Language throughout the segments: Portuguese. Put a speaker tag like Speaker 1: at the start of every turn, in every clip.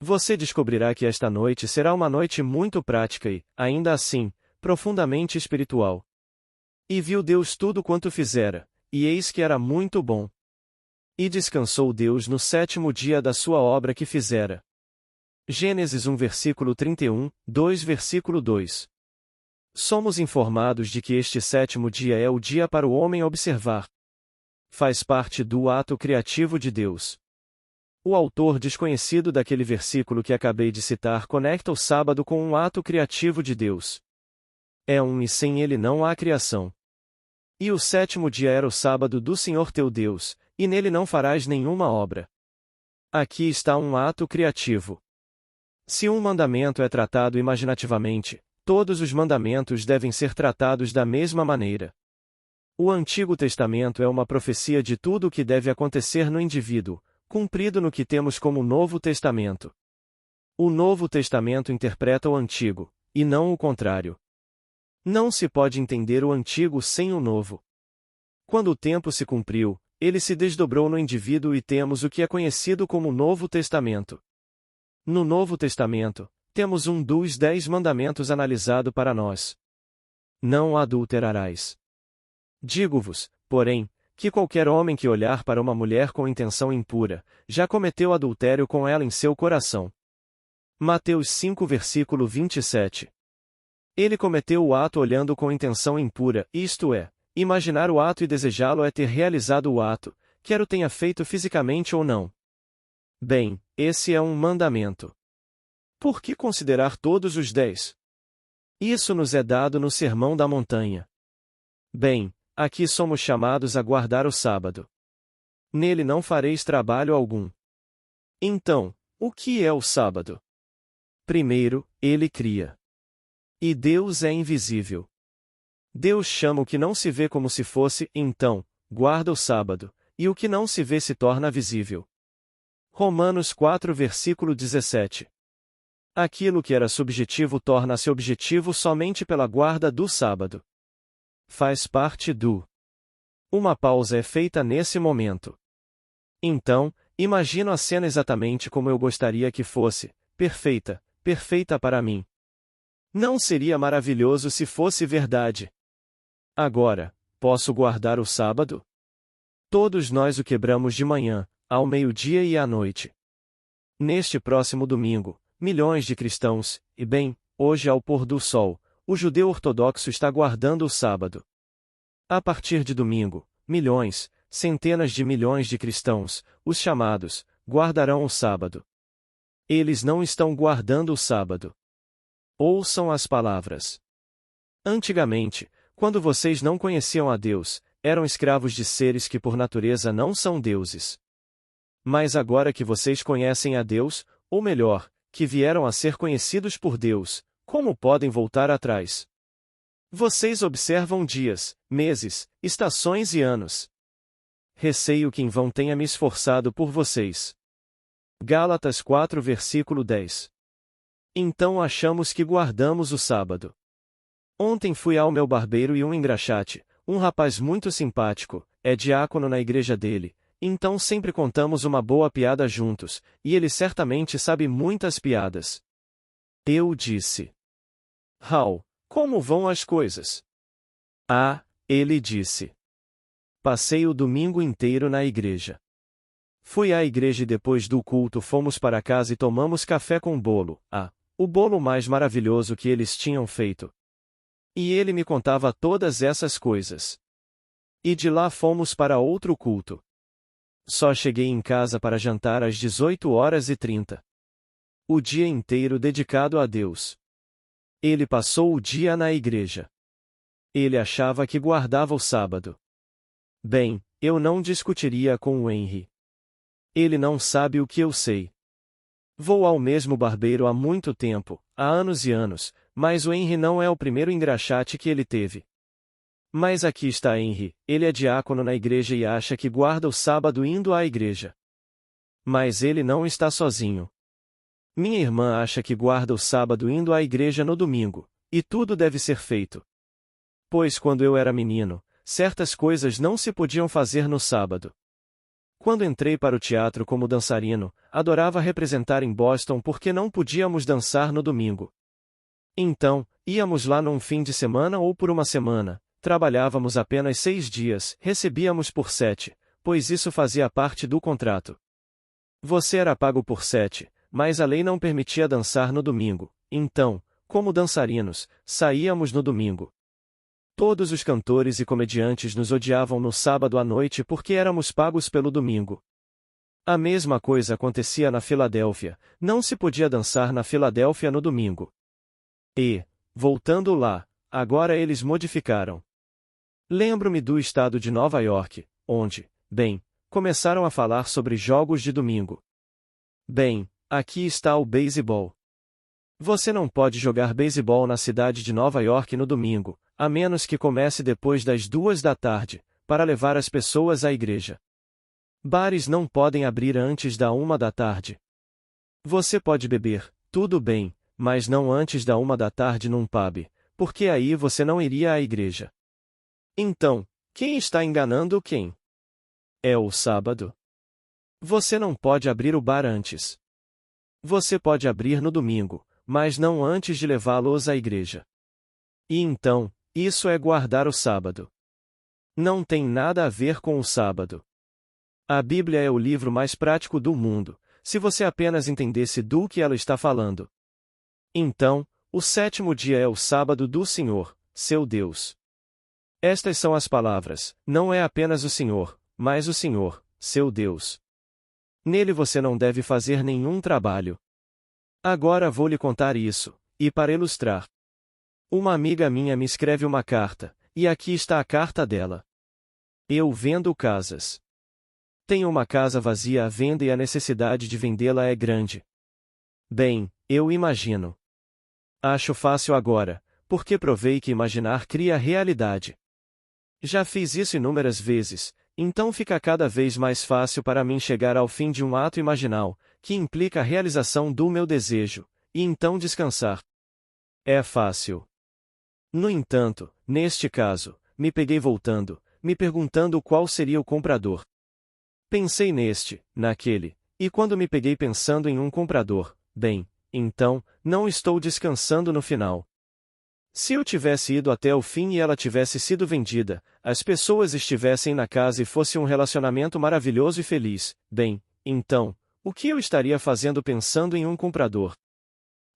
Speaker 1: Você descobrirá que esta noite será uma noite muito prática e, ainda assim, profundamente espiritual. E viu Deus tudo quanto fizera, e eis que era muito bom. E descansou Deus no sétimo dia da sua obra que fizera. Gênesis 1 versículo 31, 2 versículo 2. Somos informados de que este sétimo dia é o dia para o homem observar. Faz parte do ato criativo de Deus. O autor desconhecido daquele versículo que acabei de citar conecta o sábado com um ato criativo de Deus. É um e sem ele não há criação. E o sétimo dia era o sábado do Senhor teu Deus, e nele não farás nenhuma obra. Aqui está um ato criativo. Se um mandamento é tratado imaginativamente, todos os mandamentos devem ser tratados da mesma maneira. O Antigo Testamento é uma profecia de tudo o que deve acontecer no indivíduo, cumprido no que temos como Novo Testamento. O Novo Testamento interpreta o Antigo, e não o contrário. Não se pode entender o Antigo sem o Novo. Quando o tempo se cumpriu, ele se desdobrou no indivíduo e temos o que é conhecido como Novo Testamento. No Novo Testamento, temos um dos 10 mandamentos analisado para nós. Não adulterarás. Digo-vos, porém, que qualquer homem que olhar para uma mulher com intenção impura, já cometeu adultério com ela em seu coração. Mateus 5 versículo 27. Ele cometeu o ato olhando com intenção impura, isto é, imaginar o ato e desejá-lo é ter realizado o ato, quer o tenha feito fisicamente ou não. Bem, esse é um mandamento. Por que considerar todos os 10? Isso nos é dado no Sermão da Montanha. Bem, aqui somos chamados a guardar o sábado. Nele não fareis trabalho algum. Então, o que é o sábado? Primeiro, ele cria. E Deus é invisível. Deus chama o que não se vê como se fosse, então, guarda o sábado, e o que não se vê se torna visível. Romanos 4 versículo 17. Aquilo que era subjetivo torna-se objetivo somente pela guarda do sábado. Faz parte do. Uma pausa é feita nesse momento. Então, imagino a cena exatamente como eu gostaria que fosse, perfeita, perfeita para mim. Não seria maravilhoso se fosse verdade? Agora, posso guardar o sábado? Todos nós o quebramos de manhã, ao meio-dia e à noite. Neste próximo domingo, milhões de cristãos, e bem, hoje ao pôr do sol, o judeu ortodoxo está guardando o sábado. A partir de domingo, milhões, centenas de milhões de cristãos, os chamados, guardarão o sábado. Eles não estão guardando o sábado. Ouçam as palavras. Antigamente, quando vocês não conheciam a Deus, eram escravos de seres que por natureza não são deuses. Mas agora que vocês conhecem a Deus, ou melhor, que vieram a ser conhecidos por Deus, como podem voltar atrás? Vocês observam dias, meses, estações e anos. Receio que em vão tenha me esforçado por vocês. Gálatas 4 versículo 10. Então achamos que guardamos o sábado. Ontem fui ao meu barbeiro e um engraxate, um rapaz muito simpático, é diácono na igreja dele, então sempre contamos uma boa piada juntos, e ele certamente sabe muitas piadas. Eu disse: Raul, como vão as coisas? Ah, ele disse. Passei o domingo inteiro na igreja. Fui à igreja e depois do culto fomos para casa e tomamos café com bolo, o bolo mais maravilhoso que eles tinham feito. E ele me contava todas essas coisas. E de lá fomos para outro culto. Só cheguei em casa para jantar às 18h30. O dia inteiro dedicado a Deus. Ele passou o dia na igreja. Ele achava que guardava o sábado. Bem, eu não discutiria com o Henry. Ele não sabe o que eu sei. Vou ao mesmo barbeiro há muito tempo, há anos e anos, mas o Henry não é o primeiro engraxate que ele teve. Mas aqui está Henry, ele é diácono na igreja e acha que guarda o sábado indo à igreja. Mas ele não está sozinho. Minha irmã acha que guarda o sábado indo à igreja no domingo, e tudo deve ser feito. Pois quando eu era menino, certas coisas não se podiam fazer no sábado. Quando entrei para o teatro como dançarino, adorava representar em Boston porque não podíamos dançar no domingo. Então, íamos lá num fim de semana ou por uma semana, trabalhávamos apenas 6 dias, recebíamos por 7, pois isso fazia parte do contrato. Você era pago por 7, mas a lei não permitia dançar no domingo, então, como dançarinos, saíamos no domingo. Todos os cantores e comediantes nos odiavam no sábado à noite porque éramos pagos pelo domingo. A mesma coisa acontecia na Filadélfia, não se podia dançar na Filadélfia no domingo. E, voltando lá, agora eles modificaram. Lembro-me do estado de Nova York, onde, bem, começaram a falar sobre jogos de domingo. Bem, aqui está o beisebol. Você não pode jogar beisebol na cidade de Nova York no domingo, a menos que comece depois das 2 da tarde, para levar as pessoas à igreja. Bares não podem abrir antes da 1 da tarde. Você pode beber, tudo bem, mas não antes da 1 da tarde num pub, porque aí você não iria à igreja. Então, quem está enganando quem? É o sábado. Você não pode abrir o bar antes. Você pode abrir no domingo, mas não antes de levá-los à igreja. E então, isso é guardar o sábado. Não tem nada a ver com o sábado. A Bíblia é o livro mais prático do mundo, se você apenas entendesse do que ela está falando. Então, o 7º dia é o sábado do Senhor, seu Deus. Estas são as palavras, não é apenas o Senhor, mas o Senhor, seu Deus. Nele você não deve fazer nenhum trabalho. Agora vou lhe contar isso, e para ilustrar. Uma amiga minha me escreve uma carta, e aqui está a carta dela. Eu vendo casas. Tenho uma casa vazia à venda e a necessidade de vendê-la é grande. Bem, eu imagino. Acho fácil agora, porque provei que imaginar cria realidade. Já fiz isso inúmeras vezes, então fica cada vez mais fácil para mim chegar ao fim de um ato imaginal, que implica a realização do meu desejo, e então descansar. É fácil. No entanto, neste caso, me peguei voltando, me perguntando qual seria o comprador. Pensei neste, naquele, e quando me peguei pensando em um comprador, bem, então, não estou descansando no final. Se eu tivesse ido até o fim e ela tivesse sido vendida, as pessoas estivessem na casa e fosse um relacionamento maravilhoso e feliz, bem, então, o que eu estaria fazendo pensando em um comprador?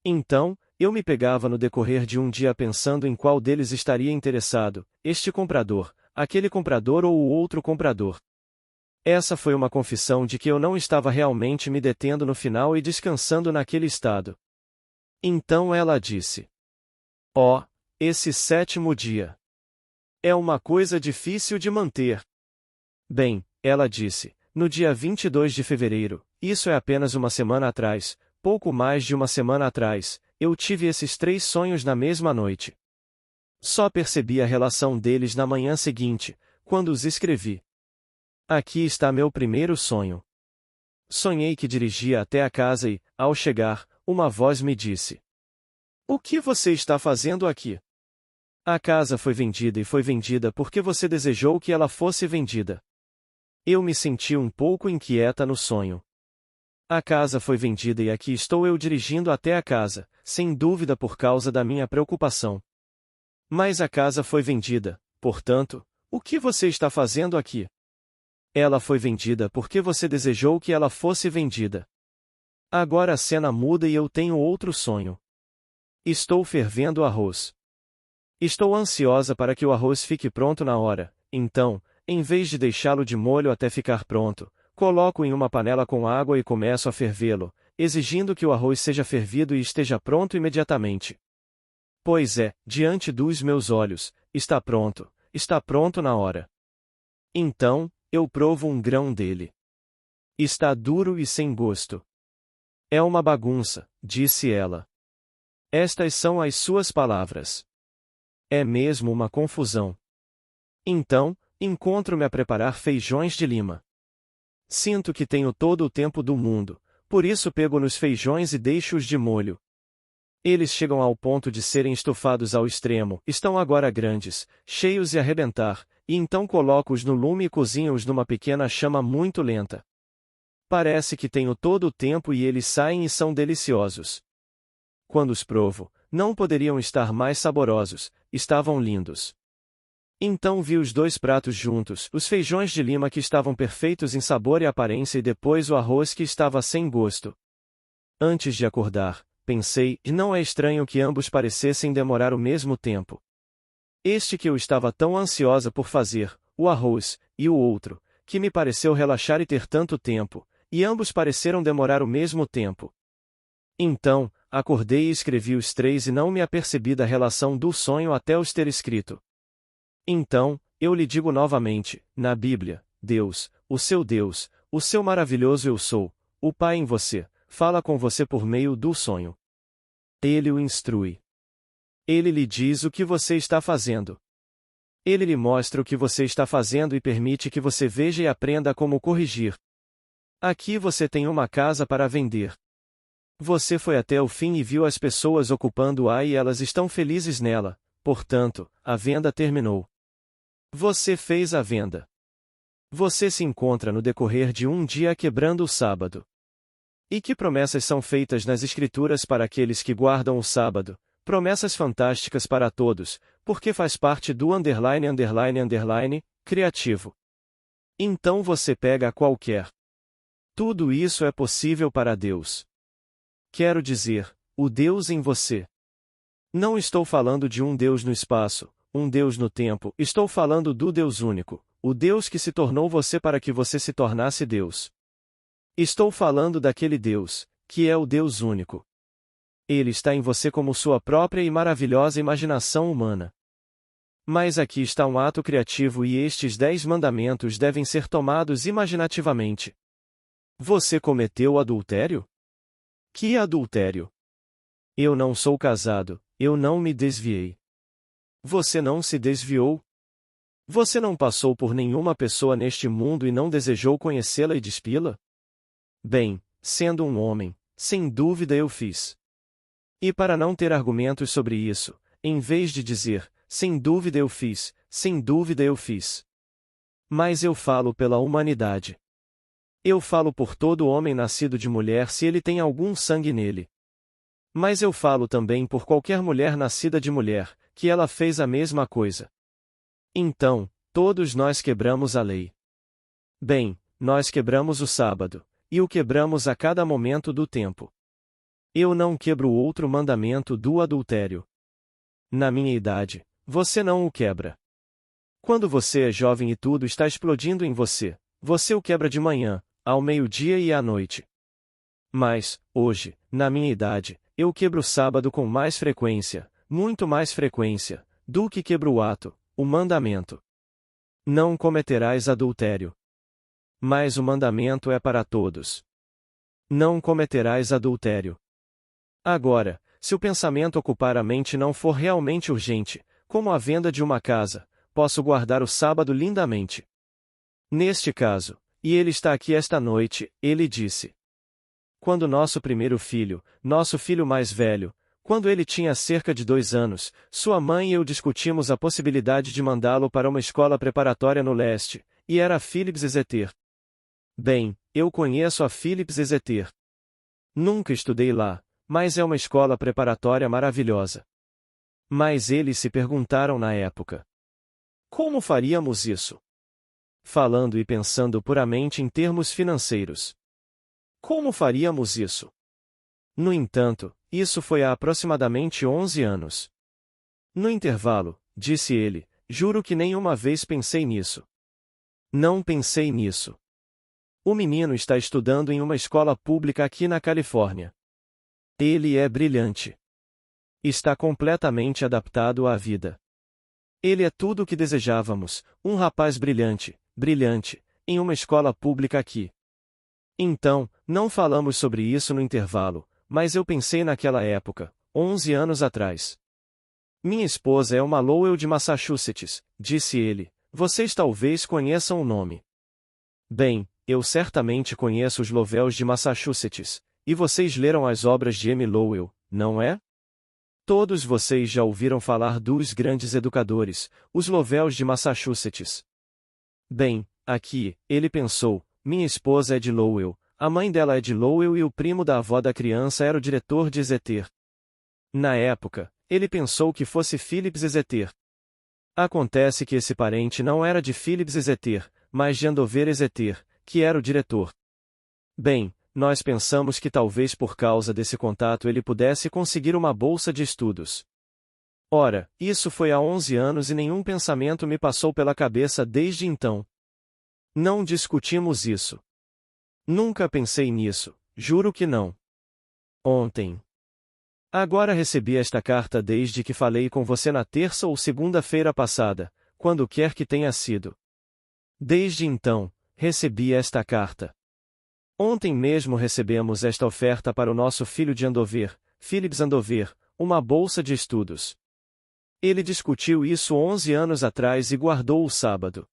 Speaker 1: Então, eu me pegava no decorrer de um dia pensando em qual deles estaria interessado, este comprador, aquele comprador ou o outro comprador. Essa foi uma confissão de que eu não estava realmente me detendo no final e descansando naquele estado. Então ela disse: "Oh, esse 7º dia. É uma coisa difícil de manter." Bem, ela disse, no dia 22 de fevereiro, isso é apenas uma semana atrás, pouco mais de uma semana atrás, eu tive esses 3 sonhos na mesma noite. Só percebi a relação deles na manhã seguinte, quando os escrevi. Aqui está meu primeiro sonho. Sonhei que dirigia até a casa e, ao chegar, uma voz me disse: "O que você está fazendo aqui?" A casa foi vendida e foi vendida porque você desejou que ela fosse vendida. Eu me senti um pouco inquieta no sonho. A casa foi vendida e aqui estou eu dirigindo até a casa, sem dúvida por causa da minha preocupação. Mas a casa foi vendida, portanto, o que você está fazendo aqui? Ela foi vendida porque você desejou que ela fosse vendida. Agora a cena muda e eu tenho outro sonho. Estou fervendo arroz. Estou ansiosa para que o arroz fique pronto na hora, então, em vez de deixá-lo de molho até ficar pronto, coloco em uma panela com água e começo a fervê-lo, exigindo que o arroz seja fervido e esteja pronto imediatamente. Pois é, diante dos meus olhos, está pronto na hora. Então, eu provo um grão dele. Está duro e sem gosto. É uma bagunça, disse ela. Estas são as suas palavras. É mesmo uma confusão. Então, encontro-me a preparar feijões de lima. Sinto que tenho todo o tempo do mundo, por isso pego nos feijões e deixo-os de molho. Eles chegam ao ponto de serem estufados ao extremo, estão agora grandes, cheios e a arrebentar, e então coloco-os no lume e cozinho-os numa pequena chama muito lenta. Parece que tenho todo o tempo e eles saem e são deliciosos. Quando os provo, não poderiam estar mais saborosos, estavam lindos. Então vi os 2 pratos juntos, os feijões de lima que estavam perfeitos em sabor e aparência e depois o arroz que estava sem gosto. Antes de acordar, pensei, e não é estranho que ambos parecessem demorar o mesmo tempo. Este que eu estava tão ansiosa por fazer, o arroz, e o outro, que me pareceu relaxar e ter tanto tempo, e ambos pareceram demorar o mesmo tempo. Então, acordei e escrevi os 3 e não me apercebi da relação do sonho até os ter escrito. Então, eu lhe digo novamente, na Bíblia, Deus, o seu maravilhoso eu sou, o Pai em você, fala com você por meio do sonho. Ele o instrui. Ele lhe diz o que você está fazendo. Ele lhe mostra o que você está fazendo e permite que você veja e aprenda como corrigir. Aqui você tem uma casa para vender. Você foi até o fim e viu as pessoas ocupando-a e elas estão felizes nela, portanto, a venda terminou. Você fez a venda. Você se encontra no decorrer de um dia quebrando o sábado. E que promessas são feitas nas Escrituras para aqueles que guardam o sábado? Promessas fantásticas para todos, porque faz parte do criativo. Então você pega qualquer. Tudo isso é possível para Deus. Quero dizer, o Deus em você. Não estou falando de um Deus no espaço, um Deus no tempo, estou falando do Deus único, o Deus que se tornou você para que você se tornasse Deus. Estou falando daquele Deus, que é o Deus único. Ele está em você como sua própria e maravilhosa imaginação humana. Mas aqui está um ato criativo e estes 10 mandamentos devem ser tomados imaginativamente. Você cometeu adultério? Que adultério? Eu não sou casado, eu não me desviei. Você não se desviou? Você não passou por nenhuma pessoa neste mundo e não desejou conhecê-la e despi-la? Bem, sendo um homem, sem dúvida eu fiz. E para não ter argumentos sobre isso, em vez de dizer, sem dúvida eu fiz, sem dúvida eu fiz. Mas eu falo pela humanidade. Eu falo por todo homem nascido de mulher se ele tem algum sangue nele. Mas eu falo também por qualquer mulher nascida de mulher, que ela fez a mesma coisa. Então, todos nós quebramos a lei. Bem, nós quebramos o sábado, e o quebramos a cada momento do tempo. Eu não quebro outro mandamento do adultério. Na minha idade, você não o quebra. Quando você é jovem e tudo está explodindo em você, você o quebra de manhã, ao meio-dia e à noite. Mas, hoje, na minha idade, eu quebro o sábado com mais frequência, muito mais frequência, do que quebro o ato, o mandamento. Não cometerás adultério. Mas o mandamento é para todos. Não cometerás adultério. Agora, se o pensamento ocupar a mente não for realmente urgente, como a venda de uma casa, posso guardar o sábado lindamente. Neste caso, e ele está aqui esta noite, ele disse. Quando nosso primeiro filho, nosso filho mais velho, quando ele tinha cerca de 2 anos, sua mãe e eu discutimos a possibilidade de mandá-lo para uma escola preparatória no leste, e era a Phillips Exeter. Bem, eu conheço a Phillips Exeter. Nunca estudei lá, mas é uma escola preparatória maravilhosa. Mas eles se perguntaram na época: como faríamos isso? Falando e pensando puramente em termos financeiros. Como faríamos isso? No entanto, isso foi há aproximadamente 11 anos. No intervalo, disse ele, juro que nenhuma vez pensei nisso. Não pensei nisso. O menino está estudando em uma escola pública aqui na Califórnia. Ele é brilhante. Está completamente adaptado à vida. Ele é tudo o que desejávamos, um rapaz brilhante, em uma escola pública aqui. Então, não falamos sobre isso no intervalo, mas eu pensei naquela época, 11 anos atrás. Minha esposa é uma Lowell de Massachusetts, disse ele, vocês talvez conheçam o nome. Bem, eu certamente conheço os Lovells de Massachusetts, e vocês leram as obras de M. Lowell, não é? Todos vocês já ouviram falar dos grandes educadores, os Lovells de Massachusetts. Bem, aqui, ele pensou, minha esposa é de Lowell, a mãe dela é de Lowell e o primo da avó da criança era o diretor de Exeter. Na época, ele pensou que fosse Phillips Exeter. Acontece que esse parente não era de Phillips Exeter, mas de Andover Exeter, que era o diretor. Bem, nós pensamos que talvez por causa desse contato ele pudesse conseguir uma bolsa de estudos. Ora, isso foi há 11 anos e nenhum pensamento me passou pela cabeça desde então. Não discutimos isso. Nunca pensei nisso, juro que não. Ontem. Agora recebi esta carta desde que falei com você na terça ou segunda-feira passada, quando quer que tenha sido. Desde então, recebi esta carta. Ontem mesmo recebemos esta oferta para o nosso filho de Andover, Phillips Andover, uma bolsa de estudos. Ele discutiu isso 11 anos atrás e guardou o sábado.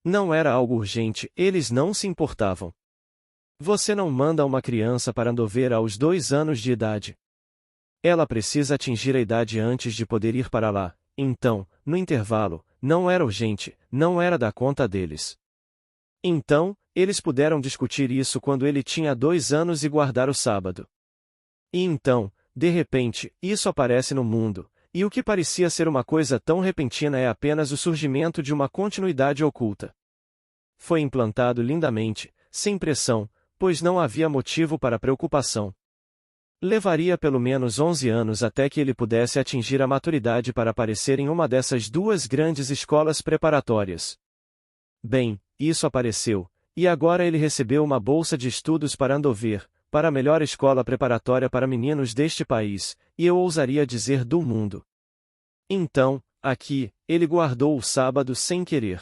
Speaker 1: Não era algo urgente, eles não se importavam. Você não manda uma criança para Andover aos 2 anos de idade. Ela precisa atingir a idade antes de poder ir para lá, então, no intervalo, não era urgente, não era da conta deles. Então, eles puderam discutir isso quando ele tinha 2 anos e guardar o sábado. E então, de repente, isso aparece no mundo, e o que parecia ser uma coisa tão repentina é apenas o surgimento de uma continuidade oculta. Foi implantado lindamente, sem pressão, pois não havia motivo para preocupação. Levaria pelo menos 11 anos até que ele pudesse atingir a maturidade para aparecer em uma dessas 2 grandes escolas preparatórias. Bem, isso apareceu, e agora ele recebeu uma bolsa de estudos para Andover, para a melhor escola preparatória para meninos deste país, e eu ousaria dizer do mundo. Então, aqui, ele guardou o sábado sem querer.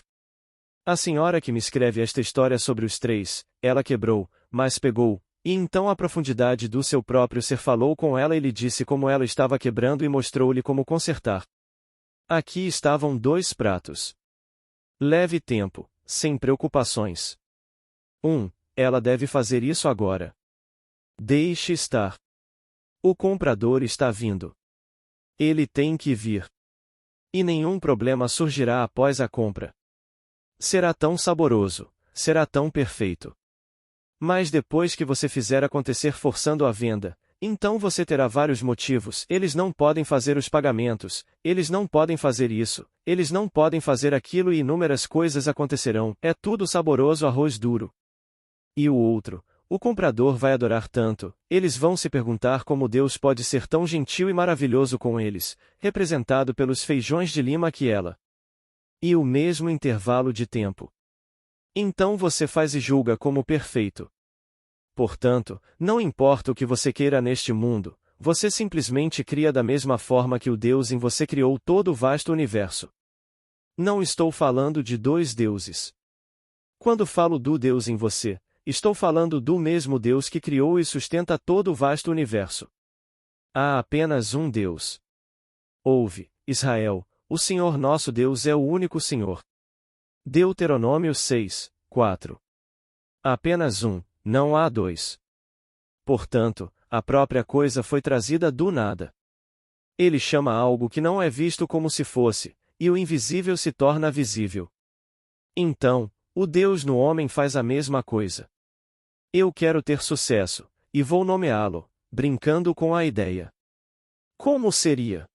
Speaker 1: A senhora que me escreve esta história sobre os 3, ela quebrou, mas pegou, e então a profundidade do seu próprio ser falou com ela e lhe disse como ela estava quebrando e mostrou-lhe como consertar. Aqui estavam 2 pratos. Leve tempo, sem preocupações. 1. Ela deve fazer isso agora. Deixe estar. O comprador está vindo. Ele tem que vir. E nenhum problema surgirá após a compra. Será tão saboroso, será tão perfeito. Mas depois que você fizer acontecer forçando a venda, então você terá vários motivos. Eles não podem fazer os pagamentos, eles não podem fazer isso, eles não podem fazer aquilo e inúmeras coisas acontecerão. É tudo saboroso arroz duro. E o outro, o comprador vai adorar tanto, eles vão se perguntar como Deus pode ser tão gentil e maravilhoso com eles, representado pelos feijões de lima que ela. E o mesmo intervalo de tempo. Então você faz e julga como perfeito. Portanto, não importa o que você queira neste mundo, você simplesmente cria da mesma forma que o Deus em você criou todo o vasto universo. Não estou falando de 2 deuses. Quando falo do Deus em você, estou falando do mesmo Deus que criou e sustenta todo o vasto universo. Há apenas um Deus. Ouve, Israel, o Senhor nosso Deus é o único Senhor. Deuteronômio 6, 4. Apenas um, não há 2. Portanto, a própria coisa foi trazida do nada. Ele chama algo que não é visto como se fosse, e o invisível se torna visível. Então, o Deus no homem faz a mesma coisa. Eu quero ter sucesso, e vou nomeá-lo, brincando com a ideia. Como seria?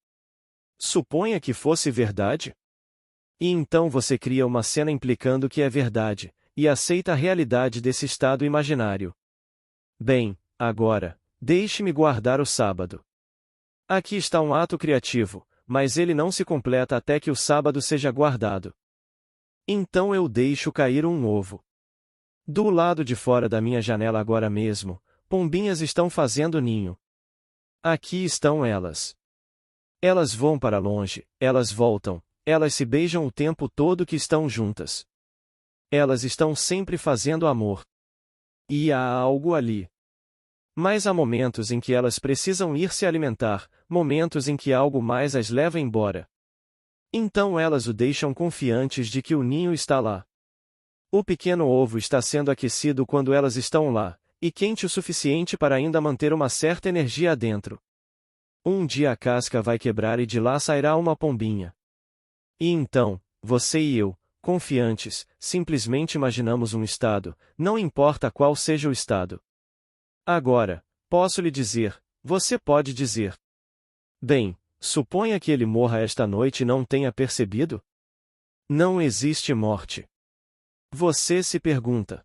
Speaker 1: Suponha que fosse verdade? E então você cria uma cena implicando que é verdade, e aceita a realidade desse estado imaginário. Bem, agora, deixe-me guardar o sábado. Aqui está um ato criativo, mas ele não se completa até que o sábado seja guardado. Então eu deixo cair um ovo. Do lado de fora da minha janela agora mesmo, pombinhas estão fazendo ninho. Aqui estão elas. Elas vão para longe, elas voltam, elas se beijam o tempo todo que estão juntas. Elas estão sempre fazendo amor. E há algo ali. Mas há momentos em que elas precisam ir se alimentar, momentos em que algo mais as leva embora. Então elas o deixam confiantes de que o ninho está lá. O pequeno ovo está sendo aquecido quando elas estão lá, e quente o suficiente para ainda manter uma certa energia dentro. Um dia a casca vai quebrar e de lá sairá uma pombinha. E então, você e eu, confiantes, simplesmente imaginamos um estado, não importa qual seja o estado. Agora, posso lhe dizer, você pode dizer. Bem, suponha que ele morra esta noite e não tenha percebido? Não existe morte. Você se pergunta.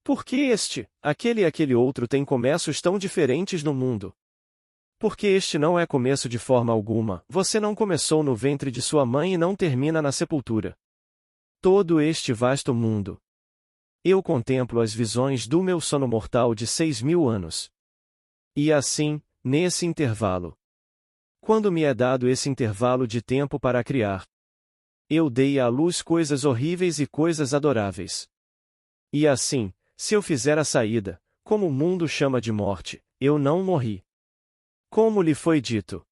Speaker 1: Por que este, aquele e aquele outro têm começos tão diferentes no mundo? Porque este não é começo de forma alguma, você não começou no ventre de sua mãe e não termina na sepultura. Todo este vasto mundo. Eu contemplo as visões do meu sono mortal de 6.000 anos. E assim, nesse intervalo. Quando me é dado esse intervalo de tempo para criar, eu dei à luz coisas horríveis e coisas adoráveis. E assim, se eu fizer a saída, como o mundo chama de morte, eu não morri. Como lhe foi dito?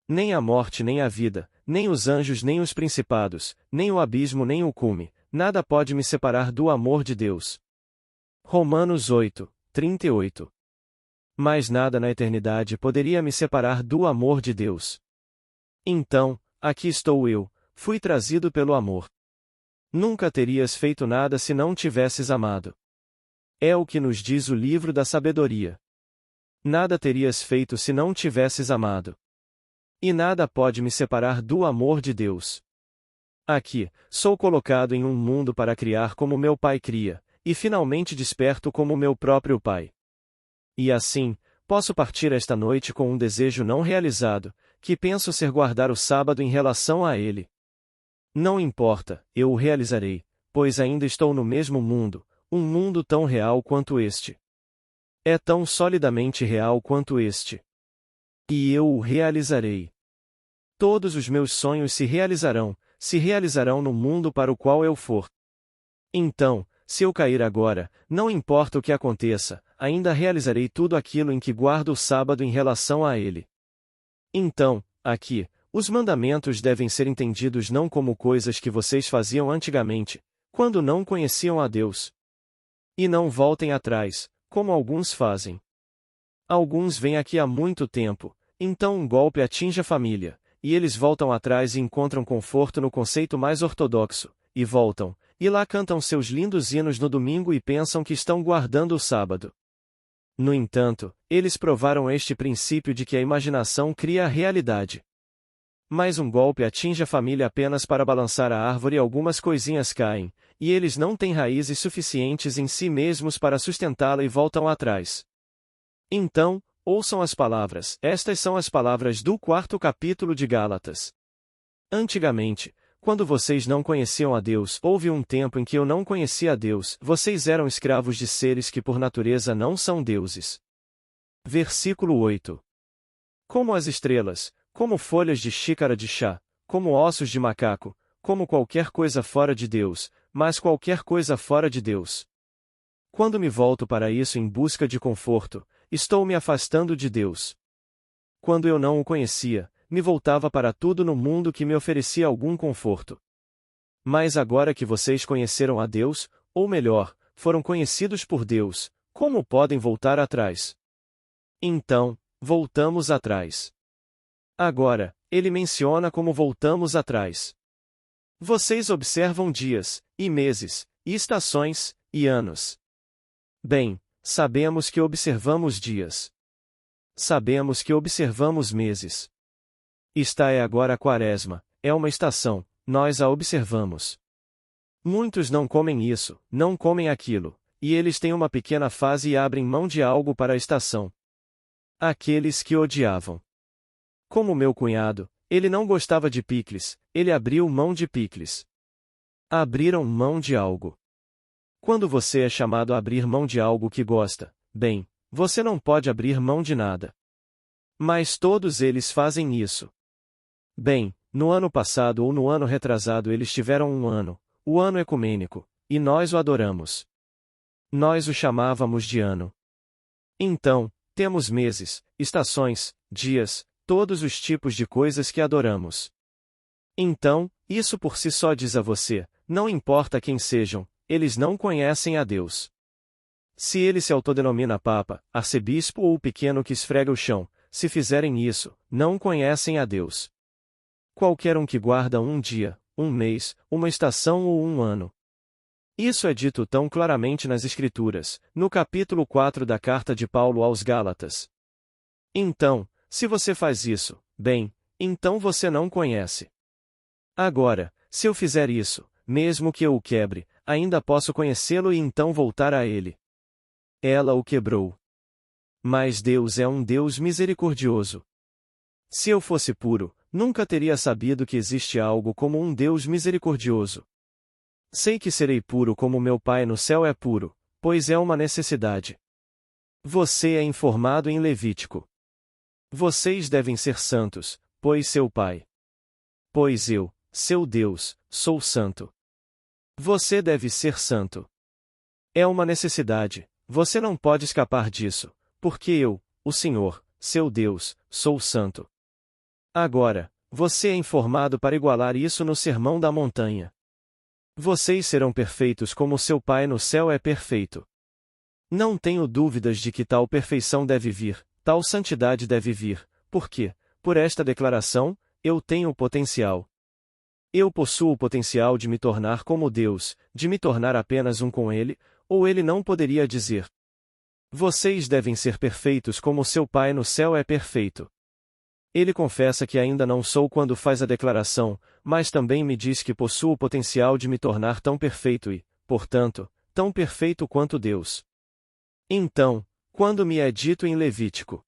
Speaker 1: Nem a morte nem a vida, nem os anjos nem os principados, nem o abismo nem o cume, nada pode me separar do amor de Deus. Romanos 8, 38. Mas nada na eternidade poderia me separar do amor de Deus. Então, aqui estou eu, fui trazido pelo amor. Nunca terias feito nada se não tivesses amado. É o que nos diz o livro da sabedoria. Nada terias feito se não tivesses amado. E nada pode me separar do amor de Deus. Aqui, sou colocado em um mundo para criar como meu pai cria, e finalmente desperto como meu próprio pai. E assim, posso partir esta noite com um desejo não realizado, que penso ser guardar o sábado em relação a ele. Não importa, eu o realizarei, pois ainda estou no mesmo mundo, um mundo tão real quanto este. É tão solidamente real quanto este. E eu o realizarei. Todos os meus sonhos se realizarão no mundo para o qual eu for. Então, se eu cair agora, não importa o que aconteça, ainda realizarei tudo aquilo em que guardo o sábado em relação a ele. Então, aqui, os mandamentos devem ser entendidos não como coisas que vocês faziam antigamente, quando não conheciam a Deus. E não voltem atrás, como alguns fazem. Alguns vêm aqui há muito tempo, então um golpe atinge a família, e eles voltam atrás e encontram conforto no conceito mais ortodoxo, e voltam, e lá cantam seus lindos hinos no domingo e pensam que estão guardando o sábado. No entanto, eles provaram este princípio de que a imaginação cria a realidade. Mas um golpe atinge a família apenas para balançar a árvore e algumas coisinhas caem, e eles não têm raízes suficientes em si mesmos para sustentá-la e voltam atrás. Então, ouçam as palavras. Estas são as palavras do 4º capítulo de Gálatas. Antigamente, quando vocês não conheciam a Deus, houve um tempo em que eu não conhecia a Deus, vocês eram escravos de seres que por natureza não são deuses. Versículo 8. Como as estrelas, como folhas de xícara de chá, como ossos de macaco, como qualquer coisa fora de Deus, mas qualquer coisa fora de Deus. Quando me volto para isso em busca de conforto, estou me afastando de Deus. Quando eu não o conhecia, me voltava para tudo no mundo que me oferecia algum conforto. Mas agora que vocês conheceram a Deus, ou melhor, foram conhecidos por Deus, como podem voltar atrás? Então, voltamos atrás. Agora, ele menciona como voltamos atrás. Vocês observam dias, e meses, e estações, e anos. Bem, sabemos que observamos dias. Sabemos que observamos meses. Esta é agora a Quaresma, é uma estação, nós a observamos. Muitos não comem isso, não comem aquilo, e eles têm uma pequena fase e abrem mão de algo para a estação. Aqueles que odiavam. Como meu cunhado, ele não gostava de picles, ele abriu mão de picles. Abriram mão de algo. Quando você é chamado a abrir mão de algo que gosta, bem, você não pode abrir mão de nada. Mas todos eles fazem isso. Bem, no ano passado ou no ano retrasado eles tiveram um ano, o ano ecumênico, e nós o adoramos. Nós o chamávamos de ano. Então, temos meses, estações, dias, todos os tipos de coisas que adoramos. Então, isso por si só diz a você, não importa quem sejam, eles não conhecem a Deus. Se ele se autodenomina Papa, Arcebispo ou pequeno que esfrega o chão, se fizerem isso, não conhecem a Deus. Qualquer um que guarda um dia, um mês, uma estação ou um ano. Isso é dito tão claramente nas Escrituras, no capítulo 4 da carta de Paulo aos Gálatas. Então, se você faz isso, bem, então você não conhece. Agora, se eu fizer isso, mesmo que eu o quebre, ainda posso conhecê-lo e então voltar a ele. Ela o quebrou. Mas Deus é um Deus misericordioso. Se eu fosse puro, nunca teria sabido que existe algo como um Deus misericordioso. Sei que serei puro como meu Pai no céu é puro, pois é uma necessidade. Você é informado em Levítico. Vocês devem ser santos, pois seu Pai. Pois eu, seu Deus, sou santo. Você deve ser santo. É uma necessidade, você não pode escapar disso, porque eu, o Senhor, seu Deus, sou santo. Agora, você é informado para igualar isso no Sermão da Montanha. Vocês serão perfeitos como seu Pai no céu é perfeito. Não tenho dúvidas de que tal perfeição deve vir, tal santidade deve vir, porque, por esta declaração, eu tenho o potencial. Eu possuo o potencial de me tornar como Deus, de me tornar apenas um com Ele, ou Ele não poderia dizer: vocês devem ser perfeitos como seu Pai no céu é perfeito. Ele confessa que ainda não sou quando faz a declaração, mas também me diz que possuo o potencial de me tornar tão perfeito e, portanto, tão perfeito quanto Deus. Então, quando me é dito em Levítico: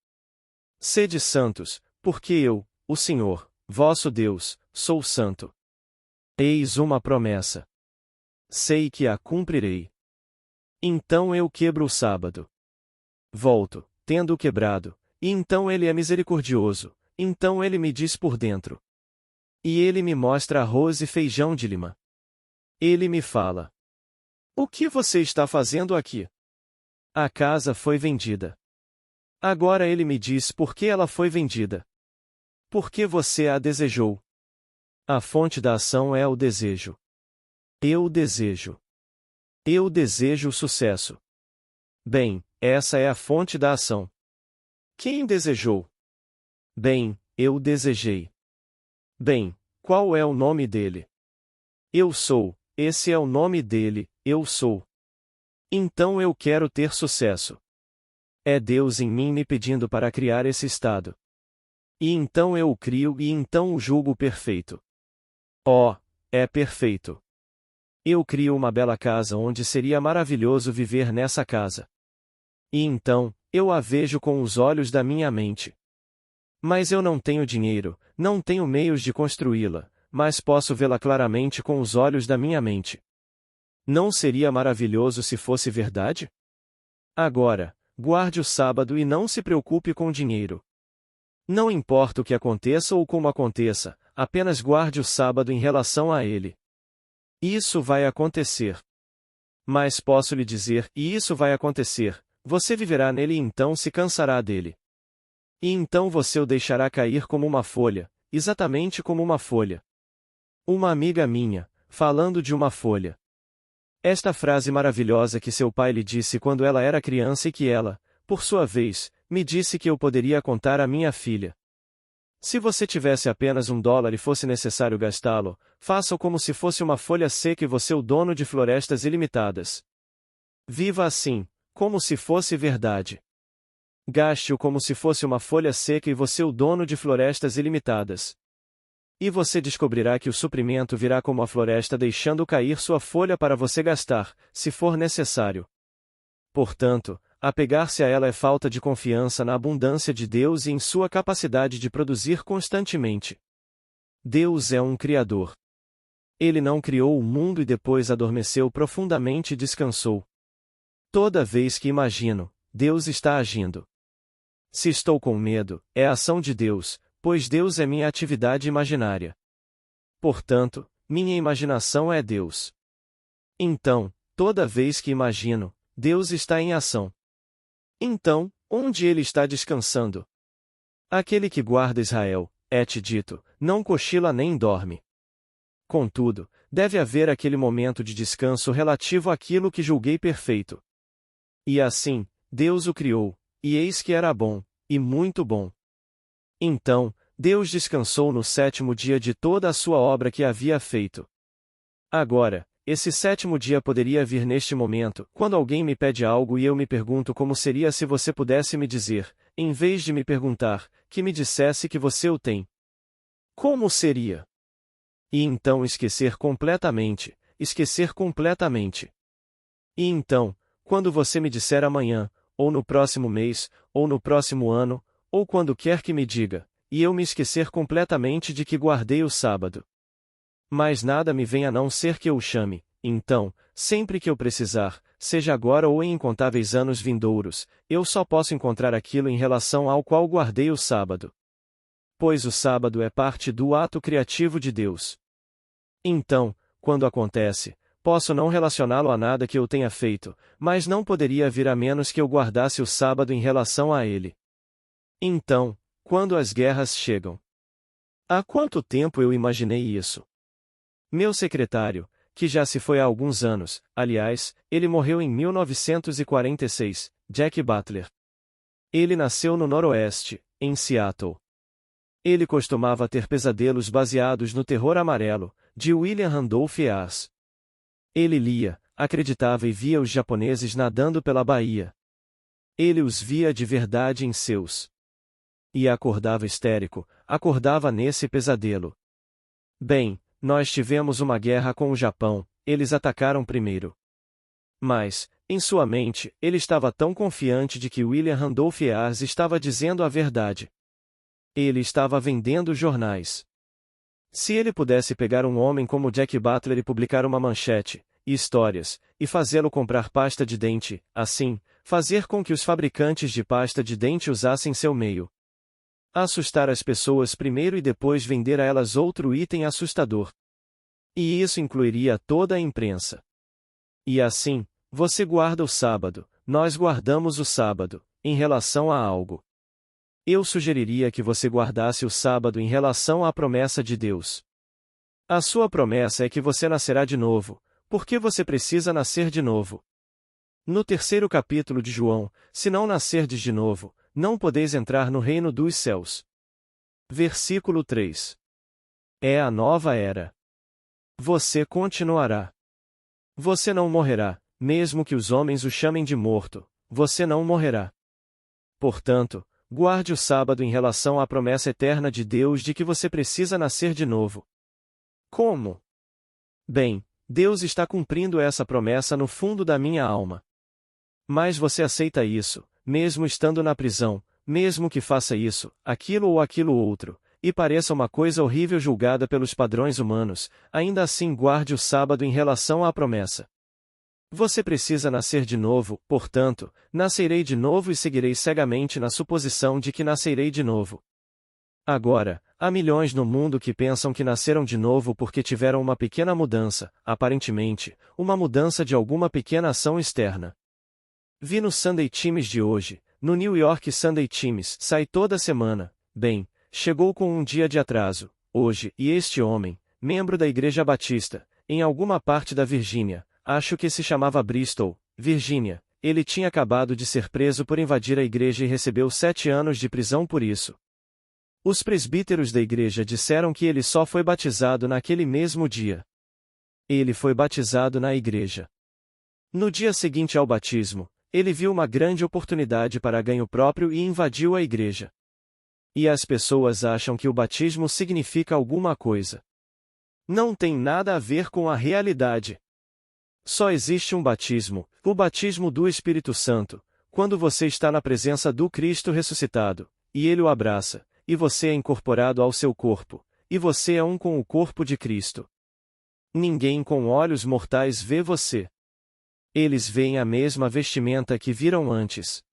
Speaker 1: sede santos, porque eu, o Senhor, vosso Deus, sou santo. Eis uma promessa. Sei que a cumprirei. Então eu quebro o sábado. Volto, tendo-o quebrado, e então ele é misericordioso, então ele me diz por dentro. E ele me mostra arroz e feijão de lima. Ele me fala: o que você está fazendo aqui? A casa foi vendida. Agora ele me diz por que ela foi vendida. Porque você a desejou. A fonte da ação é o desejo. Eu desejo. Eu desejo o sucesso. Bem, essa é a fonte da ação. Quem desejou? Bem, eu desejei. Bem, qual é o nome dele? Eu sou, esse é o nome dele, eu sou. Então eu quero ter sucesso. É Deus em mim me pedindo para criar esse estado. E então eu o crio e então o julgo perfeito. Oh, é perfeito. Eu crio uma bela casa onde seria maravilhoso viver nessa casa. E então, eu a vejo com os olhos da minha mente. Mas eu não tenho dinheiro, não tenho meios de construí-la, mas posso vê-la claramente com os olhos da minha mente. Não seria maravilhoso se fosse verdade? Agora, guarde o sábado e não se preocupe com dinheiro. Não importa o que aconteça ou como aconteça, apenas guarde o sábado em relação a ele. Isso vai acontecer. Mas posso lhe dizer, e isso vai acontecer, você viverá nele e então se cansará dele. E então você o deixará cair como uma folha, exatamente como uma folha. Uma amiga minha, falando de uma folha. Esta frase maravilhosa que seu pai lhe disse quando ela era criança e que ela, por sua vez, me disse que eu poderia contar à minha filha. Se você tivesse apenas $1 e fosse necessário gastá-lo, faça-o como se fosse uma folha seca e você o dono de florestas ilimitadas. Viva assim, como se fosse verdade. Gaste-o como se fosse uma folha seca e você o dono de florestas ilimitadas. E você descobrirá que o suprimento virá como a floresta deixando cair sua folha para você gastar, se for necessário. Portanto, apegar-se a ela é falta de confiança na abundância de Deus e em sua capacidade de produzir constantemente. Deus é um Criador. Ele não criou o mundo e depois adormeceu profundamente e descansou. Toda vez que imagino, Deus está agindo. Se estou com medo, é a ação de Deus, pois Deus é minha atividade imaginária. Portanto, minha imaginação é Deus. Então, toda vez que imagino, Deus está em ação. Então, onde ele está descansando? Aquele que guarda Israel, é-te dito, não cochila nem dorme. Contudo, deve haver aquele momento de descanso relativo àquilo que julguei perfeito. E assim, Deus o criou, e eis que era bom, e muito bom. Então, Deus descansou no sétimo dia de toda a sua obra que havia feito. Agora, esse sétimo dia poderia vir neste momento, quando alguém me pede algo e eu me pergunto como seria se você pudesse me dizer, em vez de me perguntar, que me dissesse que você o tem. Como seria? E então esquecer completamente, esquecer completamente. E então, quando você me disser amanhã, ou no próximo mês, ou no próximo ano, ou quando quer que me diga, e eu me esquecer completamente de que guardei o sábado. Mas nada me vem a não ser que eu o chame, então, sempre que eu precisar, seja agora ou em incontáveis anos vindouros, eu só posso encontrar aquilo em relação ao qual guardei o sábado. Pois o sábado é parte do ato criativo de Deus. Então, quando acontece, posso não relacioná-lo a nada que eu tenha feito, mas não poderia vir a menos que eu guardasse o sábado em relação a ele. Então, quando as guerras chegam. Há quanto tempo eu imaginei isso? Meu secretário, que já se foi há alguns anos, aliás, ele morreu em 1946, Jack Butler. Ele nasceu no Noroeste, em Seattle. Ele costumava ter pesadelos baseados no Terror Amarelo, de William Randolph Hearst. Ele lia, acreditava e via os japoneses nadando pela baía. Ele os via de verdade em seus. E acordava histérico, acordava nesse pesadelo. Bem, nós tivemos uma guerra com o Japão, eles atacaram primeiro. Mas, em sua mente, ele estava tão confiante de que William Randolph Hearst estava dizendo a verdade. Ele estava vendendo jornais. Se ele pudesse pegar um homem como Jack Butler e publicar uma manchete, e histórias, e fazê-lo comprar pasta de dente, assim, fazer com que os fabricantes de pasta de dente usassem seu meio. Assustar as pessoas primeiro e depois vender a elas outro item assustador. E isso incluiria toda a imprensa. E assim, você guarda o sábado, nós guardamos o sábado, em relação a algo. Eu sugeriria que você guardasse o sábado em relação à promessa de Deus. A sua promessa é que você nascerá de novo, porque você precisa nascer de novo. No terceiro capítulo de João, se não nascerdes de novo, não podeis entrar no reino dos céus. Versículo 3. É a nova era. Você continuará. Você não morrerá, mesmo que os homens o chamem de morto, você não morrerá. Portanto, guarde o sábado em relação à promessa eterna de Deus de que você precisa nascer de novo. Como? Bem, Deus está cumprindo essa promessa no fundo da minha alma. Mas você aceita isso, mesmo estando na prisão, mesmo que faça isso, aquilo ou aquilo outro, e pareça uma coisa horrível julgada pelos padrões humanos, ainda assim guarde o sábado em relação à promessa. Você precisa nascer de novo, portanto, nascerei de novo e seguirei cegamente na suposição de que nascerei de novo. Agora, há milhões no mundo que pensam que nasceram de novo porque tiveram uma pequena mudança, aparentemente, uma mudança de alguma pequena ação externa. Vi no Sunday Times de hoje, no New York Sunday Times, sai toda semana, bem, chegou com um dia de atraso, hoje, e este homem, membro da Igreja Batista, em alguma parte da Virgínia, acho que se chamava Bristol, Virgínia, ele tinha acabado de ser preso por invadir a igreja e recebeu 7 anos de prisão por isso. Os presbíteros da igreja disseram que ele só foi batizado naquele mesmo dia. Ele foi batizado na igreja. No dia seguinte ao batismo, ele viu uma grande oportunidade para ganho próprio e invadiu a igreja. E as pessoas acham que o batismo significa alguma coisa. Não tem nada a ver com a realidade. Só existe um batismo, o batismo do Espírito Santo, quando você está na presença do Cristo ressuscitado, e ele o abraça, e você é incorporado ao seu corpo, e você é um com o corpo de Cristo. Ninguém com olhos mortais vê você. Eles veem a mesma vestimenta que viram antes.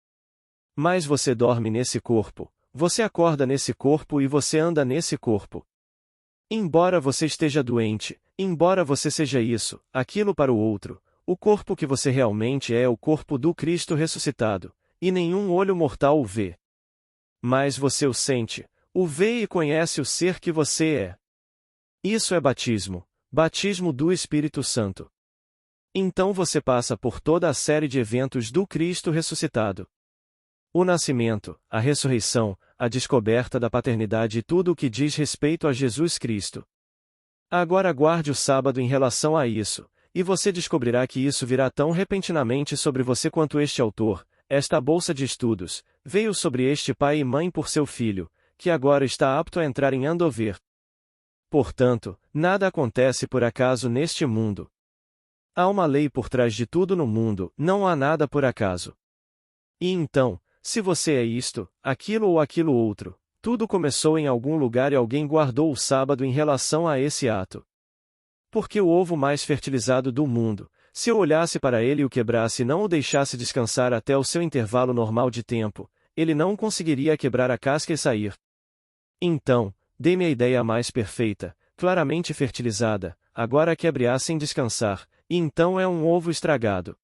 Speaker 1: Mas você dorme nesse corpo, você acorda nesse corpo e você anda nesse corpo. Embora você esteja doente, embora você seja isso, aquilo para o outro, o corpo que você realmente é o corpo do Cristo ressuscitado, e nenhum olho mortal o vê. Mas você o sente, o vê e conhece o ser que você é. Isso é batismo, batismo do Espírito Santo. Então você passa por toda a série de eventos do Cristo ressuscitado. O nascimento, a ressurreição, a descoberta da paternidade e tudo o que diz respeito a Jesus Cristo. Agora guarde o sábado em relação a isso, e você descobrirá que isso virá tão repentinamente sobre você quanto este autor, esta bolsa de estudos, veio sobre este pai e mãe por seu filho, que agora está apto a entrar em Andover. Portanto, nada acontece por acaso neste mundo. Há uma lei por trás de tudo no mundo, não há nada por acaso. E então, se você é isto, aquilo ou aquilo outro, tudo começou em algum lugar e alguém guardou o sábado em relação a esse ato. Porque o ovo mais fertilizado do mundo, se eu olhasse para ele e o quebrasse e não o deixasse descansar até o seu intervalo normal de tempo, ele não conseguiria quebrar a casca e sair. Então, dê-me a ideia mais perfeita, claramente fertilizada, agora quebre-a sem descansar, e então é um ovo estragado.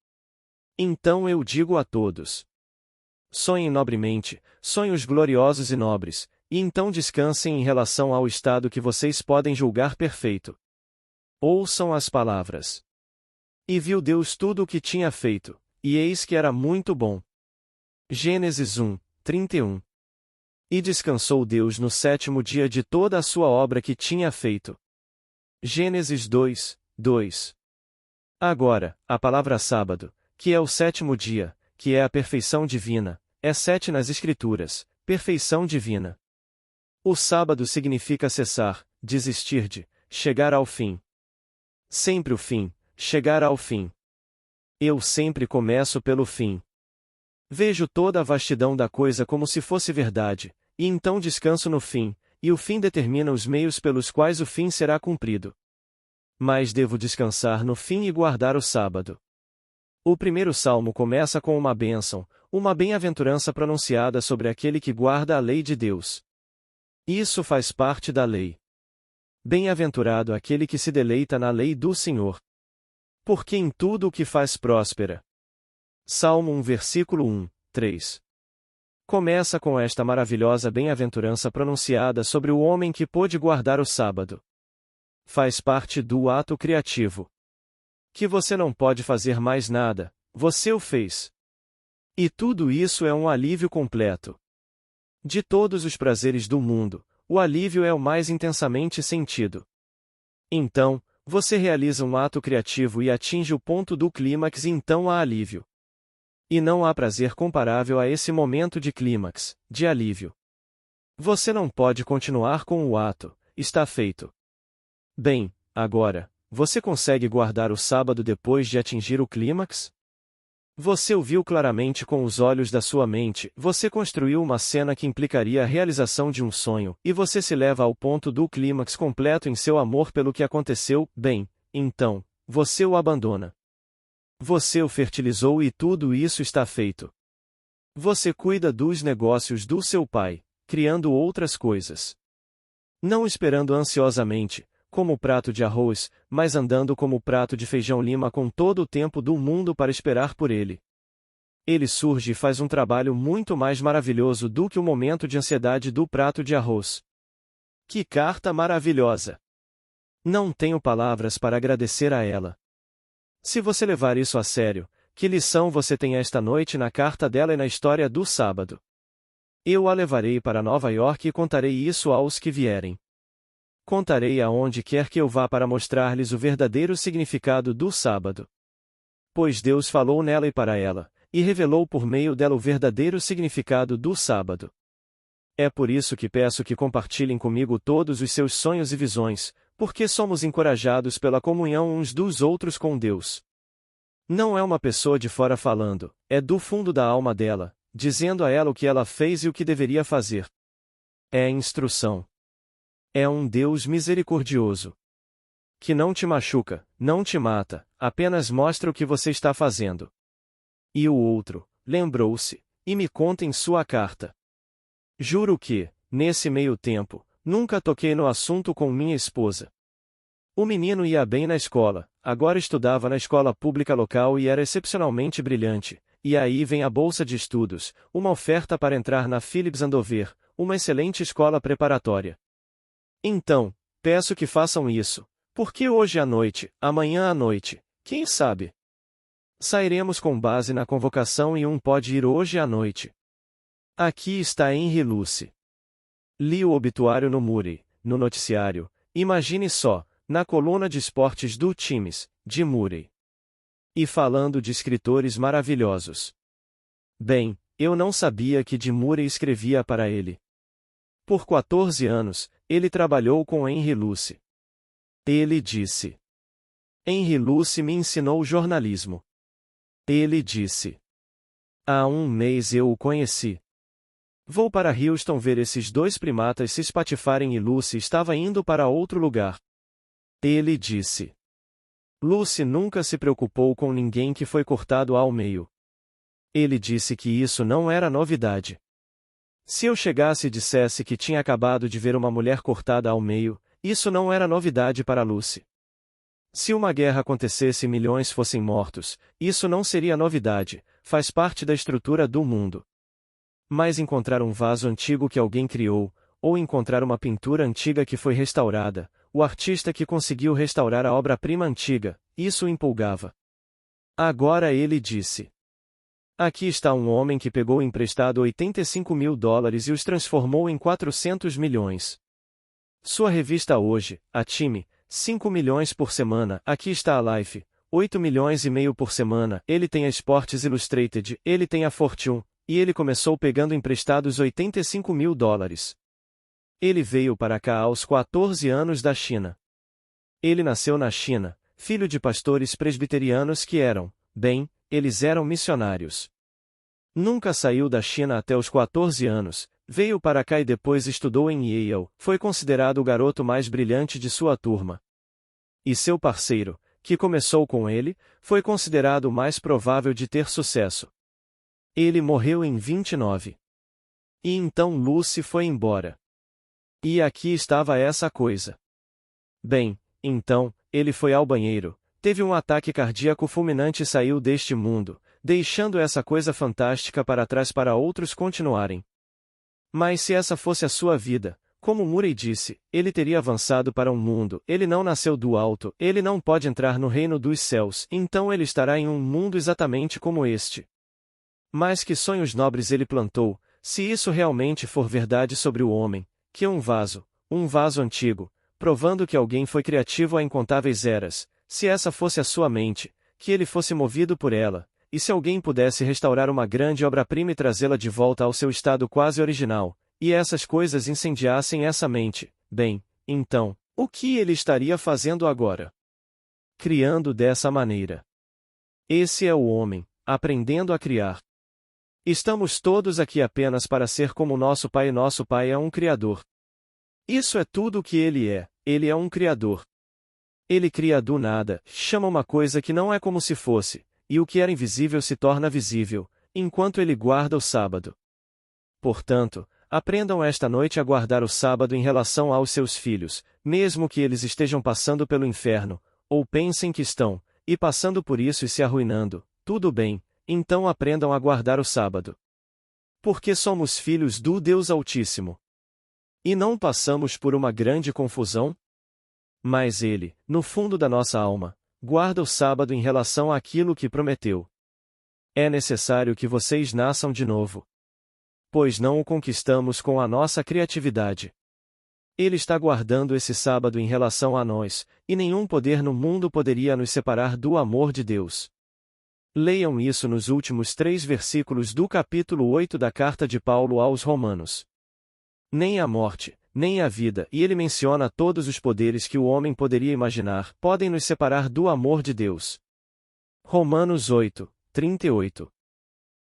Speaker 1: Então eu digo a todos: sonhem nobremente, sonhos gloriosos e nobres, e então descansem em relação ao estado que vocês podem julgar perfeito. Ouçam as palavras. E viu Deus tudo o que tinha feito, e eis que era muito bom. Gênesis 1, 31. E descansou Deus no sétimo dia de toda a sua obra que tinha feito. Gênesis 2, 2. Agora, a palavra sábado, que é o sétimo dia, que é a perfeição divina, é 7 nas Escrituras, perfeição divina. O sábado significa cessar, desistir de, chegar ao fim. Sempre o fim, chegar ao fim. Eu sempre começo pelo fim. Vejo toda a vastidão da coisa como se fosse verdade, e então descanso no fim, e o fim determina os meios pelos quais o fim será cumprido. Mas devo descansar no fim e guardar o sábado. O primeiro salmo começa com uma bênção, uma bem-aventurança pronunciada sobre aquele que guarda a lei de Deus. Isso faz parte da lei. Bem-aventurado aquele que se deleita na lei do Senhor. Porque em tudo o que faz próspera. Salmo 1 versículo 1, 3. Começa com esta maravilhosa bem-aventurança pronunciada sobre o homem que pôde guardar o sábado. Faz parte do ato criativo. Que você não pode fazer mais nada, você o fez. E tudo isso é um alívio completo. De todos os prazeres do mundo, o alívio é o mais intensamente sentido. Então, você realiza um ato criativo e atinge o ponto do clímax e então há alívio. E não há prazer comparável a esse momento de clímax, de alívio. Você não pode continuar com o ato, está feito. Bem, agora, você consegue guardar o sábado depois de atingir o clímax? Você o viu claramente com os olhos da sua mente, você construiu uma cena que implicaria a realização de um sonho, e você se leva ao ponto do clímax completo em seu amor pelo que aconteceu, bem, então, você o abandona. Você o fertilizou e tudo isso está feito. Você cuida dos negócios do seu pai, criando outras coisas. Não esperando ansiosamente, como o prato de arroz, mas andando como o prato de feijão lima com todo o tempo do mundo para esperar por ele. Ele surge e faz um trabalho muito mais maravilhoso do que o momento de ansiedade do prato de arroz. Que carta maravilhosa! Não tenho palavras para agradecer a ela. Se você levar isso a sério, que lição você tem esta noite na carta dela e na história do sábado? Eu a levarei para Nova York e contarei isso aos que vierem. Contarei aonde quer que eu vá para mostrar-lhes o verdadeiro significado do sábado. Pois Deus falou nela e para ela, e revelou por meio dela o verdadeiro significado do sábado. É por isso que peço que compartilhem comigo todos os seus sonhos e visões, porque somos encorajados pela comunhão uns dos outros com Deus. Não é uma pessoa de fora falando, é do fundo da alma dela, dizendo a ela o que ela fez e o que deveria fazer. É instrução. É um Deus misericordioso. Que não te machuca, não te mata, apenas mostra o que você está fazendo. E o outro, lembrou-se, e me conta em sua carta. Juro que, nesse meio tempo, nunca toquei no assunto com minha esposa. O menino ia bem na escola, agora estudava na escola pública local e era excepcionalmente brilhante, e aí vem a bolsa de estudos, uma oferta para entrar na Phillips Andover, uma excelente escola preparatória. Então, peço que façam isso, porque hoje à noite, amanhã à noite, quem sabe? Sairemos com base na convocação e um pode ir hoje à noite. Aqui está Henry Lucy. Li o obituário no Murray, no noticiário, imagine só, na coluna de esportes do Times, de Murray. E falando de escritores maravilhosos. Bem, eu não sabia que de Murray escrevia para ele. Por 14 anos, ele trabalhou com Henry Lucy. Ele disse. Henry Lucy me ensinou jornalismo. Ele disse. Há um mês eu o conheci. Vou para Houston ver esses dois primatas se espatifarem e Lucy estava indo para outro lugar. Ele disse. Lucy nunca se preocupou com ninguém que foi cortado ao meio. Ele disse que isso não era novidade. Se eu chegasse e dissesse que tinha acabado de ver uma mulher cortada ao meio, isso não era novidade para Lucy. Se uma guerra acontecesse e milhões fossem mortos, isso não seria novidade, faz parte da estrutura do mundo. Mas encontrar um vaso antigo que alguém criou, ou encontrar uma pintura antiga que foi restaurada, o artista que conseguiu restaurar a obra-prima antiga, isso o empolgava. Agora ele disse. Aqui está um homem que pegou emprestado $85.000 e os transformou em 400 milhões. Sua revista hoje, a Time, 5 milhões por semana, aqui está a Life, 8 milhões e meio por semana, ele tem a Sports Illustrated, ele tem a Fortune, e ele começou pegando emprestados $85.000. Ele veio para cá aos 14 anos da China. Ele nasceu na China, filho de pastores presbiterianos que eram, bem, eles eram missionários. Nunca saiu da China até os 14 anos, veio para cá e depois estudou em Yale, foi considerado o garoto mais brilhante de sua turma. E seu parceiro, que começou com ele, foi considerado o mais provável de ter sucesso. Ele morreu em 29. E então Lucy foi embora. E aqui estava essa coisa. Bem, então, ele foi ao banheiro, teve um ataque cardíaco fulminante e saiu deste mundo, deixando essa coisa fantástica para trás para outros continuarem. Mas se essa fosse a sua vida, como Murray disse, ele teria avançado para um mundo, ele não nasceu do alto, ele não pode entrar no reino dos céus, então ele estará em um mundo exatamente como este. Mas que sonhos nobres ele plantou, se isso realmente for verdade sobre o homem, que um vaso antigo, provando que alguém foi criativo há incontáveis eras, se essa fosse a sua mente, que ele fosse movido por ela, e se alguém pudesse restaurar uma grande obra-prima e trazê-la de volta ao seu estado quase original, e essas coisas incendiassem essa mente, bem, então, o que ele estaria fazendo agora? Criando dessa maneira. Esse é o homem, aprendendo a criar. Estamos todos aqui apenas para ser como nosso Pai e nosso Pai é um Criador. Isso é tudo o que ele é um Criador. Ele cria do nada, chama uma coisa que não é como se fosse, e o que era invisível se torna visível, enquanto ele guarda o sábado. Portanto, aprendam esta noite a guardar o sábado em relação aos seus filhos, mesmo que eles estejam passando pelo inferno, ou pensem que estão, e passando por isso e se arruinando, tudo bem, então aprendam a guardar o sábado. Porque somos filhos do Deus Altíssimo. E não passamos por uma grande confusão? Mas ele, no fundo da nossa alma, guarda o sábado em relação àquilo que prometeu. É necessário que vocês nasçam de novo. Pois não o conquistamos com a nossa criatividade. Ele está guardando esse sábado em relação a nós, e nenhum poder no mundo poderia nos separar do amor de Deus. Leiam isso nos últimos 3 versículos do capítulo 8 da carta de Paulo aos Romanos. Nem a morte, nem a vida, e ele menciona todos os poderes que o homem poderia imaginar, podem nos separar do amor de Deus. Romanos 8, 38.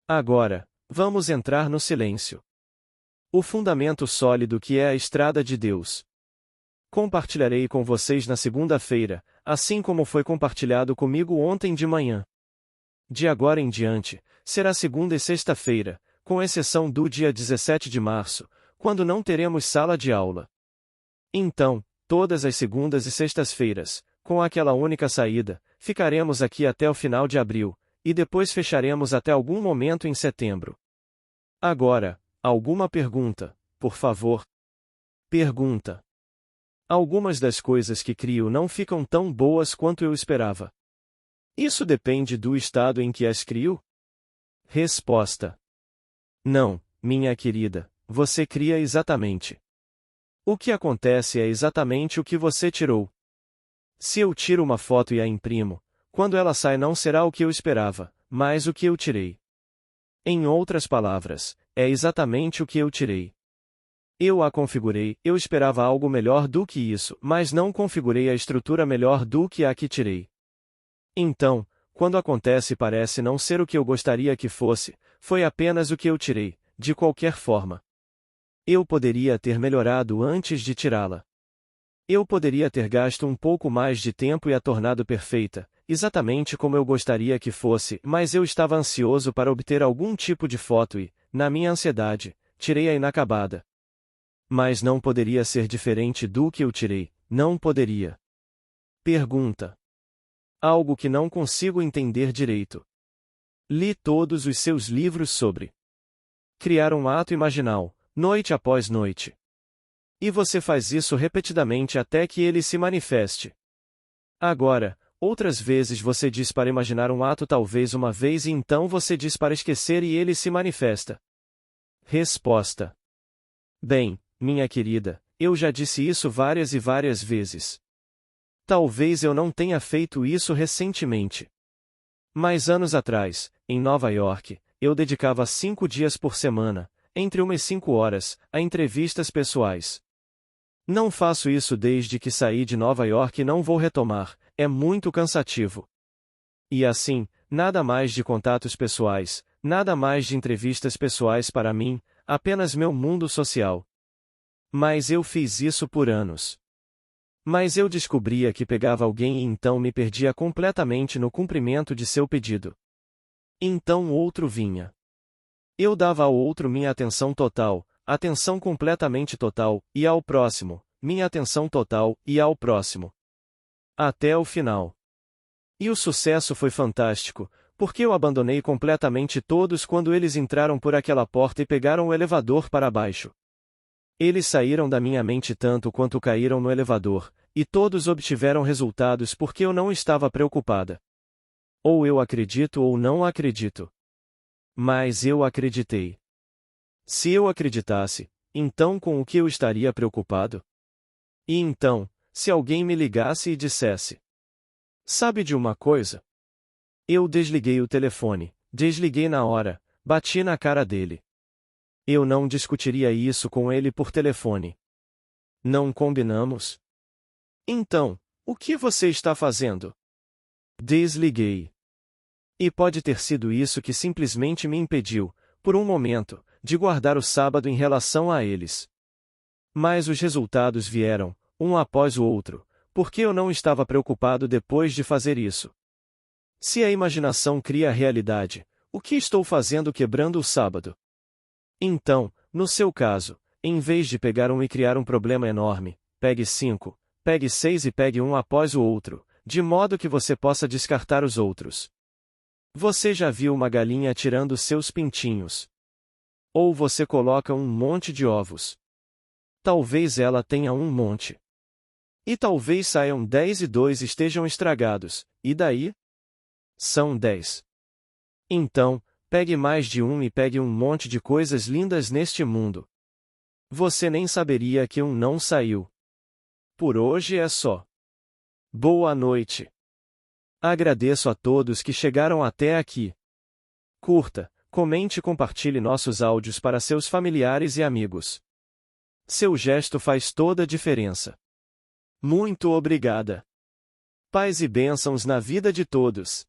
Speaker 1: Agora, vamos entrar no silêncio. O fundamento sólido que é a estrada de Deus. Compartilharei com vocês na segunda-feira, assim como foi compartilhado comigo ontem de manhã. De agora em diante, será segunda e sexta-feira, com exceção do dia 17 de março, quando não teremos sala de aula. Então, todas as segundas e sextas-feiras, com aquela única saída, ficaremos aqui até o final de abril, e depois fecharemos até algum momento em setembro. Agora, alguma pergunta, por favor? Pergunta. Algumas das coisas que crio não ficam tão boas quanto eu esperava. Isso depende do estado em que as crio? Resposta. Não, minha querida, você cria exatamente. O que acontece é exatamente o que você tirou. Se eu tiro uma foto e a imprimo, quando ela sai não será o que eu esperava, mas o que eu tirei. Em outras palavras, é exatamente o que eu tirei. Eu a configurei, eu esperava algo melhor do que isso, mas não configurei a estrutura melhor do que a que tirei. Então, quando acontece parece não ser o que eu gostaria que fosse, foi apenas o que eu tirei, de qualquer forma. Eu poderia ter melhorado antes de tirá-la. Eu poderia ter gasto um pouco mais de tempo e a tornado perfeita, exatamente como eu gostaria que fosse, mas eu estava ansioso para obter algum tipo de foto e, na minha ansiedade, tirei-a inacabada. Mas não poderia ser diferente do que eu tirei, não poderia. Pergunta. Algo que não consigo entender direito. Li todos os seus livros sobre criar um ato imaginal, noite após noite. E você faz isso repetidamente até que ele se manifeste. Agora, outras vezes você diz para imaginar um ato talvez uma vez e então você diz para esquecer e ele se manifesta. Resposta. Bem, minha querida, eu já disse isso várias e várias vezes. Talvez eu não tenha feito isso recentemente. Mas anos atrás, em Nova York, eu dedicava 5 dias por semana, entre 1 e 5 horas, a entrevistas pessoais. Não faço isso desde que saí de Nova York e não vou retomar, é muito cansativo. E assim, nada mais de contatos pessoais, nada mais de entrevistas pessoais para mim, apenas meu mundo social. Mas eu fiz isso por anos. Mas eu descobria que pegava alguém e então me perdia completamente no cumprimento de seu pedido. Então outro vinha. Eu dava ao outro minha atenção total, atenção completamente total, e ao próximo, minha atenção total, e ao próximo. Até o final. E o sucesso foi fantástico, porque eu abandonei completamente todos quando eles entraram por aquela porta e pegaram o elevador para baixo. Eles saíram da minha mente tanto quanto caíram no elevador, e todos obtiveram resultados porque eu não estava preocupada. Ou eu acredito ou não acredito. Mas eu acreditei. Se eu acreditasse, então com o que eu estaria preocupado? E então, se alguém me ligasse e dissesse: sabe de uma coisa? Eu desliguei o telefone, desliguei na hora, bati na cara dele. Eu não discutiria isso com ele por telefone. Não combinamos? Então, o que você está fazendo? Desliguei. E pode ter sido isso que simplesmente me impediu, por um momento, de guardar o sábado em relação a eles. Mas os resultados vieram, um após o outro, porque eu não estava preocupado depois de fazer isso. Se a imaginação cria a realidade, o que estou fazendo quebrando o sábado? Então, no seu caso, em vez de pegar um e criar um problema enorme, pegue 5, pegue 6 e pegue um após o outro, de modo que você possa descartar os outros. Você já viu uma galinha tirando seus pintinhos? Ou você coloca um monte de ovos? Talvez ela tenha um monte. E talvez saiam 10 e 2 estejam estragados, e daí? São 10. Então, pegue mais de um e pegue um monte de coisas lindas neste mundo. Você nem saberia que um não saiu. Por hoje é só. Boa noite. Agradeço a todos que chegaram até aqui. Curta, comente e compartilhe nossos áudios para seus familiares e amigos. Seu gesto faz toda a diferença. Muito obrigada. Paz e bênçãos na vida de todos.